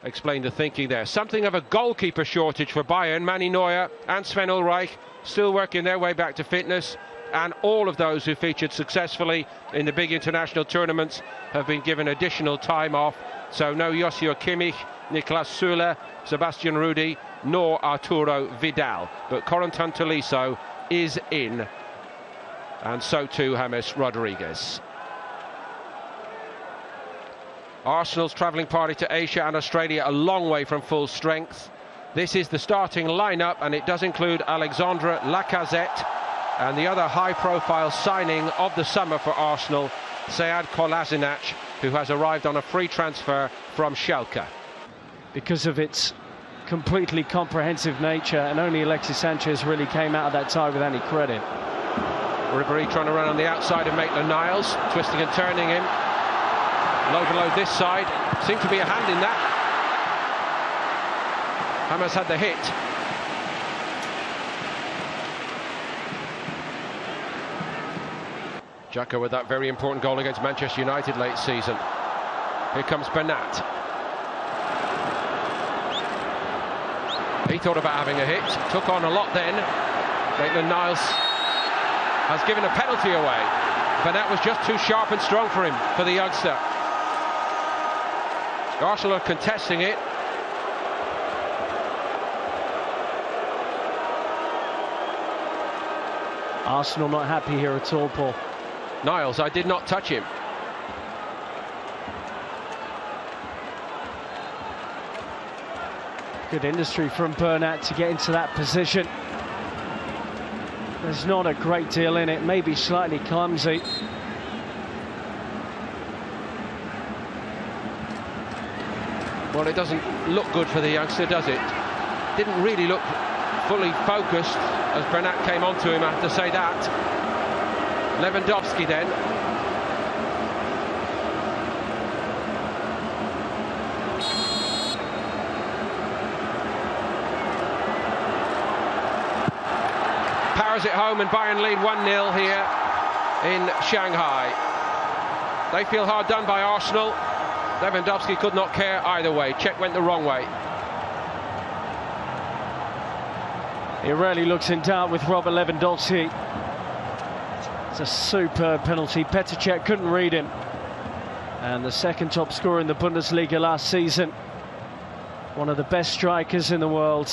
explain the thinking there. Something of a goalkeeper shortage for Bayern. Manny Neuer and Sven Ulreich still working their way back to fitness, and all of those who featured successfully in the big international tournaments have been given additional time off. So no Joshua Kimmich, Niklas Süle, Sebastian Rudy, nor Arturo Vidal. But Corentin Tolisso is in, and so too James Rodriguez. Arsenal's travelling party to Asia and Australia a long way from full strength. This is the starting lineup, and it does include Alexandre Lacazette and the other high-profile signing of the summer for Arsenal, Sead Kolasinac, who has arrived on a free transfer from Schalke. Because of its completely comprehensive nature, and only Alexis Sanchez really came out of that tie with any credit. Ribéry trying to run on the outside of Maitland-Niles, twisting and turning him. Low below this side, seemed to be a hand in that. Hamas had the hit. Xhaka with that very important goal against Manchester United late season. Here comes Bernat. He thought about having a hit, took on a lot then. Maitland-Niles has given a penalty away. Bernat was just too sharp and strong for him, for the youngster. Arsenal are contesting it. Arsenal not happy here at all, Paul. Niles, I did not touch him. Good industry from Bernat to get into that position. There's not a great deal in it, maybe slightly clumsy. Well, it doesn't look good for the youngster, does it? Didn't really look fully focused as Bernat came onto him, I have to say that. Lewandowski then. Powers it home, and Bayern lead 1-0 here in Shanghai. They feel hard done by Arsenal. Lewandowski could not care either way. Czech went the wrong way. He rarely looks in doubt with Robert Lewandowski. It's a superb penalty. Petr Cech couldn't read him. And the second top scorer in the Bundesliga last season. One of the best strikers in the world.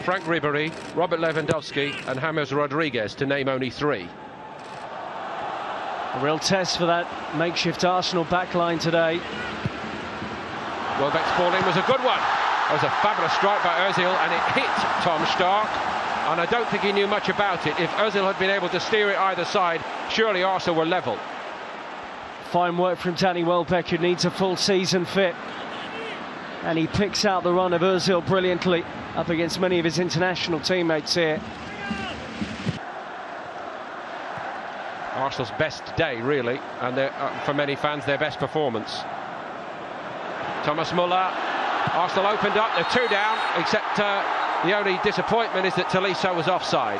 Frank Ribéry, Robert Lewandowski and James Rodriguez, to name only three. A real test for that makeshift Arsenal backline today. Welbeck's ball in was a good one. It was a fabulous strike by Ozil, and it hit Tom Stark, and I don't think he knew much about it. If Ozil had been able to steer it either side, surely Arsenal were level. Fine work from Danny Welbeck, who needs a full season fit, and he picks out the run of Ozil brilliantly up against many of his international teammates here. Arsenal's best day, really, and for many fans, their best performance. Thomas Muller. Arsenal opened up, they're two down, except the only disappointment is that Tolisso was offside.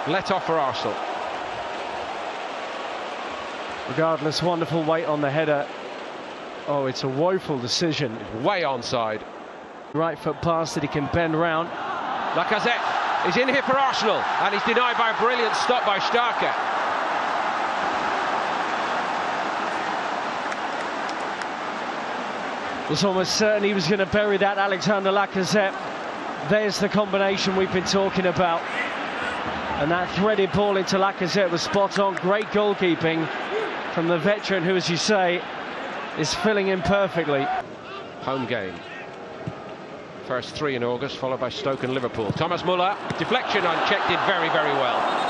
Let off for Arsenal. Regardless, wonderful weight on the header. Oh, it's a woeful decision. Way onside. Right foot pass that he can bend round. Lacazette is in here for Arsenal, and he's denied by a brilliant stop by Starker. Was almost certain he was going to bury that, Alexandre Lacazette. There's the combination we've been talking about. And that threaded ball into Lacazette was spot on. Great goalkeeping from the veteran who, as you say, is filling in perfectly. Home game. First three in August, followed by Stoke and Liverpool. Thomas Muller, deflection on Czech, did very, very well.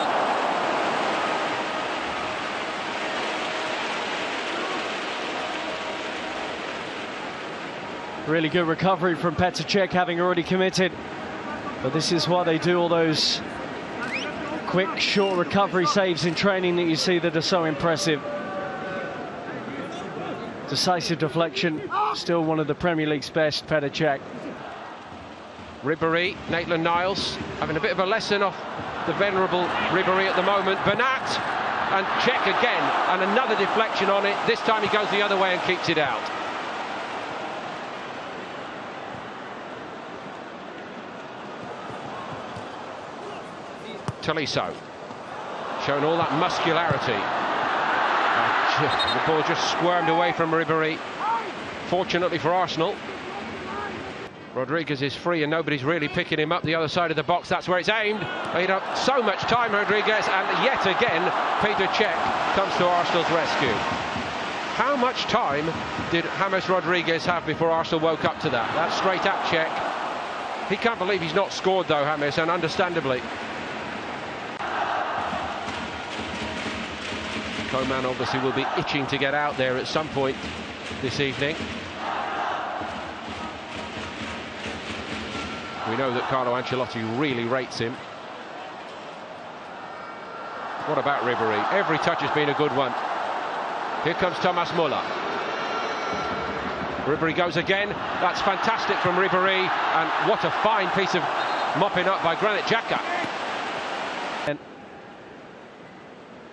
Really good recovery from Petr Cech, having already committed. But this is why they do all those quick, short recovery saves in training that you see that are so impressive. Decisive deflection, still one of the Premier League's best, Petr Cech. Ribéry, Maitland-Niles, having a bit of a lesson off the venerable Ribéry at the moment. Bernat, and Cech again, and another deflection on it. This time he goes the other way and keeps it out. Tolisso, showing all that muscularity. The ball just squirmed away from Ribéry. Fortunately for Arsenal, Rodriguez is free and nobody's really picking him up the other side of the box. That's where it's aimed. He had so much time, Rodriguez, and yet again Peter Cech comes to Arsenal's rescue. How much time did James Rodriguez have before Arsenal woke up to that? That's straight at Cech. He can't believe he's not scored though, James, and understandably. Coman obviously will be itching to get out there at some point this evening. We know that Carlo Ancelotti really rates him. What about Ribéry? Every touch has been a good one. Here comes Thomas Müller. Ribéry goes again. That's fantastic from Ribéry, and what a fine piece of mopping up by Granit Xhaka. And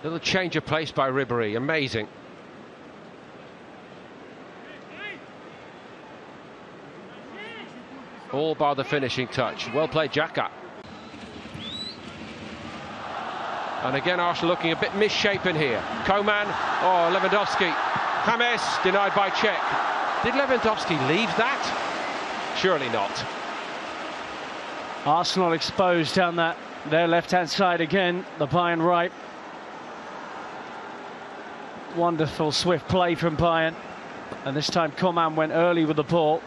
little change of place by Ribéry, amazing. All bar the finishing touch. Well played, Xhaka. And again, Arsenal looking a bit misshapen here. Coman, oh, Lewandowski. James, denied by Cech. Did Lewandowski leave that? Surely not. Arsenal exposed down their left-hand side again, the Bayern right. Wonderful swift play from Bayern. And this time Coman went early with the ball.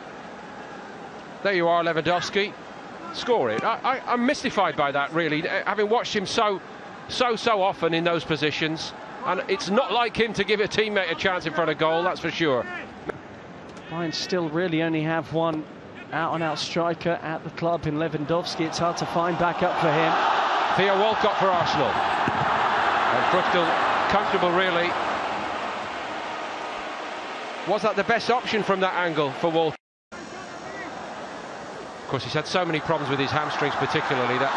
There you are, Lewandowski. Score it. I'm mystified by that, really, having watched him so often in those positions. And it's not like him to give a teammate a chance in front of goal, that's for sure. Bayern still really only have one out-and-out striker at the club in Lewandowski. It's hard to find backup for him. Theo Walcott for Arsenal. And Fruchtel comfortable, really. Was that the best option from that angle for Walcott? Of course, he's had so many problems with his hamstrings particularly, that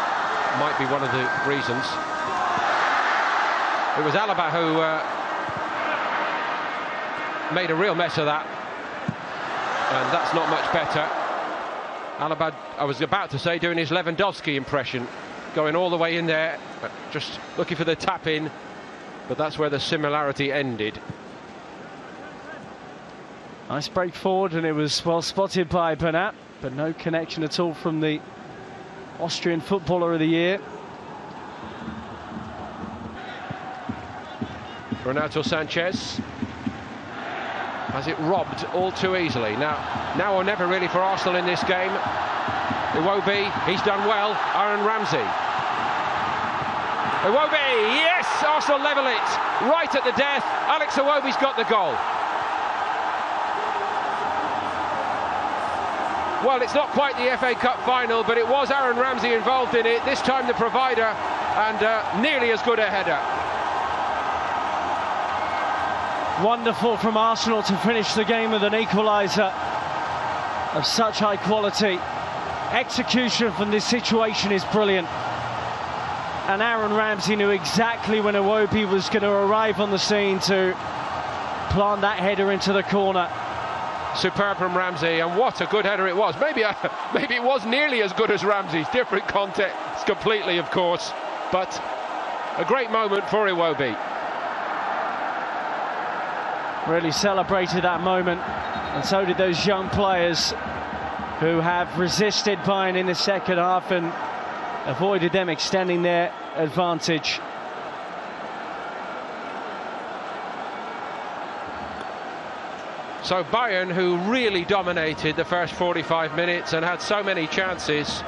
might be one of the reasons. It was Alaba who made a real mess of that, and that's not much better. Alaba, I was about to say, doing his Lewandowski impression, going all the way in there, just looking for the tap in, but that's where the similarity ended. Nice break forward, and it was well spotted by Bernat, but no connection at all from the Austrian Footballer of the Year. Renato Sanchez has it robbed all too easily. Now or never really for Arsenal in this game. Iwobi, he's done well. Aaron Ramsey. Iwobi, yes! Arsenal level it right at the death. Alex Iwobi's got the goal. Well, it's not quite the FA Cup final, but it was Aaron Ramsey involved in it. This time the provider, and nearly as good a header. Wonderful from Arsenal to finish the game with an equaliser of such high quality. Execution from this situation is brilliant. And Aaron Ramsey knew exactly when Iwobi was going to arrive on the scene to plant that header into the corner. Superb from Ramsey, and what a good header it was. Maybe it was nearly as good as Ramsey's. Different context completely, of course, but a great moment for Iwobi. Really celebrated that moment, and so did those young players who have resisted Bayern in the second half and avoided them extending their advantage. So Bayern, who really dominated the first 45 minutes and had so many chances,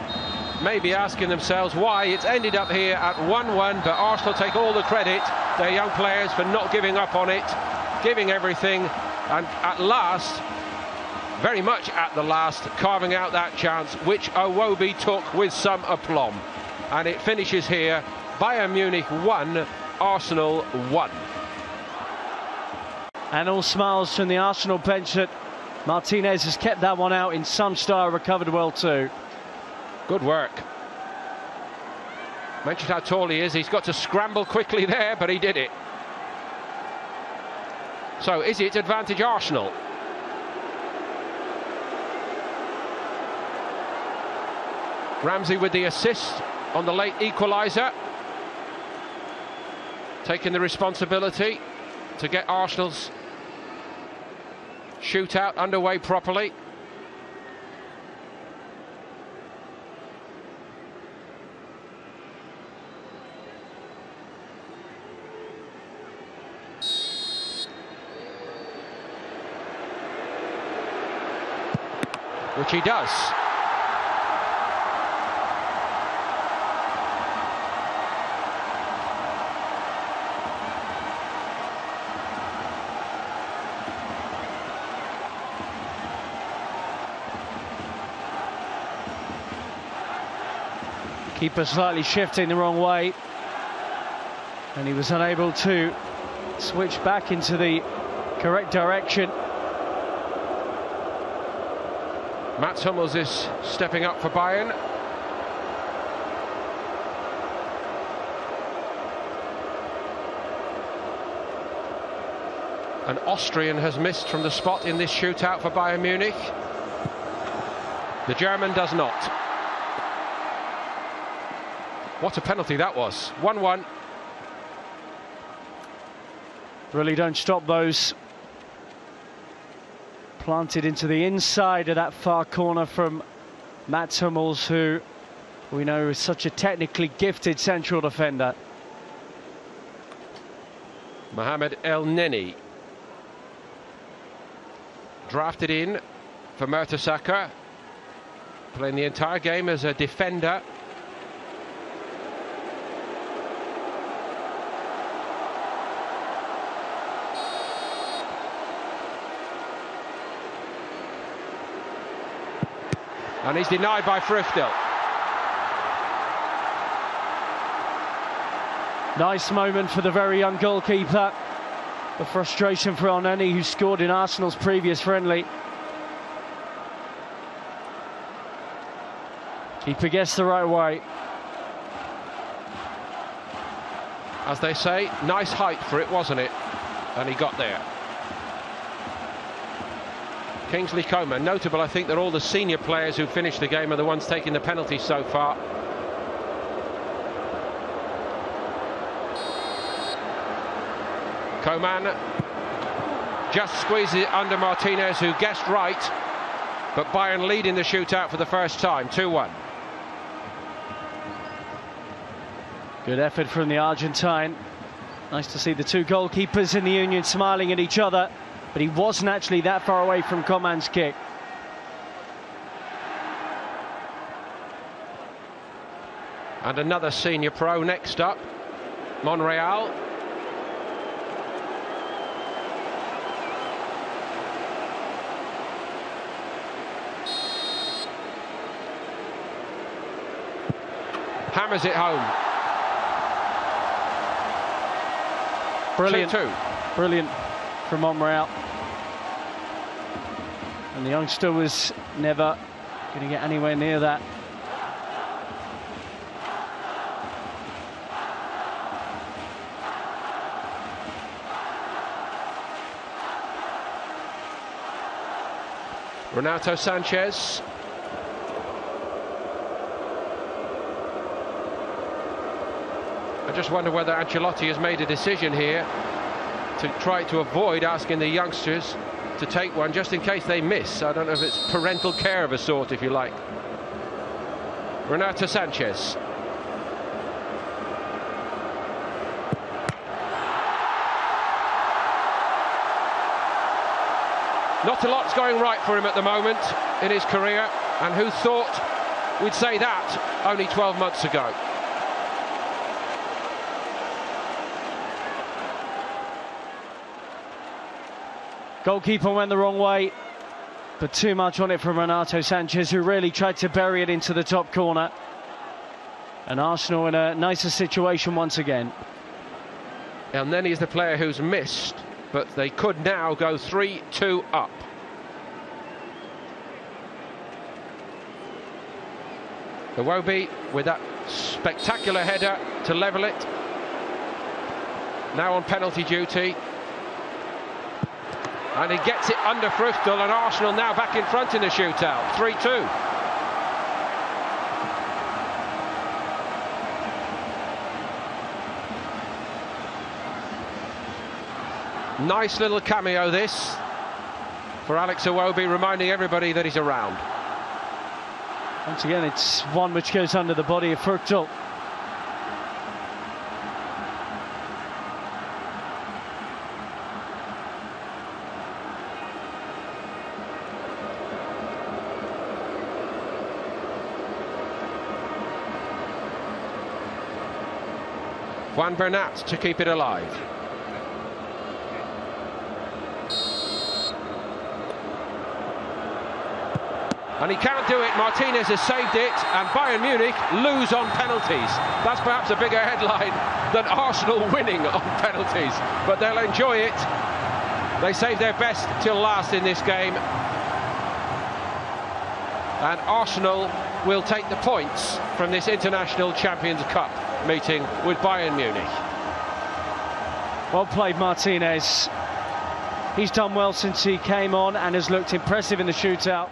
may be asking themselves why it's ended up here at 1-1, but Arsenal take all the credit, their young players, for not giving up on it, giving everything, and at last, very much at the last, carving out that chance, which Iwobi took with some aplomb. And it finishes here, Bayern Munich 1, Arsenal 1. And all smiles from the Arsenal bench that Martinez has kept that one out in some style, recovered well too. Good work. Mentioned how tall he is, he's got to scramble quickly there, but he did it. So is it advantage Arsenal? Ramsey with the assist on the late equaliser. taking the responsibility to get Arsenal's shootout underway properly. Which he does. Keeper slightly shifting the wrong way, and he was unable to switch back into the correct direction. Mats Hummels is stepping up for Bayern. An Austrian has missed from the spot in this shootout for Bayern Munich. The German does not. What a penalty that was. 1-1. Really don't stop those. Planted into the inside of that far corner from Mats Hummels, who we know is such a technically gifted central defender. Mohamed El Neni, drafted in for Mertesacker, playing the entire game as a defender. And he's denied by Früchtel. Nice moment for the very young goalkeeper. The frustration for El Neni, who scored in Arsenal's previous friendly. Keeper gets the right way. As they say, nice height for it, wasn't it? And he got there. Kingsley Coman, notable I think that all the senior players who finished the game are the ones taking the penalty so far. Coman just squeezes it under Martinez, who guessed right, but Bayern leading the shootout for the first time, 2-1. Good effort from the Argentine. Nice to see the two goalkeepers in the Union smiling at each other, but he wasn't actually that far away from Coman's kick. And another senior pro next up, Monreal. Hammers it home. Brilliant. 2-2. Brilliant from Monreal. And the youngster was never going to get anywhere near that. Renato Sanchez. I just wonder whether Ancelotti has made a decision here to try to avoid asking the youngsters to take one just in case they miss. I don't know if it's parental care of a sort, if you like. Renato Sanchez. Not a lot's going right for him at the moment in his career, and who thought we'd say that only 12 months ago? Goalkeeper went the wrong way, but too much on it from Renato Sanchez, who really tried to bury it into the top corner. And Arsenal in a nicer situation once again. And then he's the player who's missed, but they could now go 3-2 up. Iwobi with that spectacular header to level it. Now on penalty duty. And he gets it under Früchtel, and Arsenal now back in front in the shootout, 3-2. Nice little cameo this for Alex Iwobi, reminding everybody that he's around. Once again, it's one which goes under the body of Früchtl. Juan Bernat to keep it alive. And he can't do it. Martinez has saved it, and Bayern Munich lose on penalties. That's perhaps a bigger headline than Arsenal winning on penalties, but they'll enjoy it. They saved their best till last in this game, and Arsenal will take the points from this International Champions Cup meeting with Bayern Munich. Well played, Martinez. He's done well since he came on and has looked impressive in the shootout.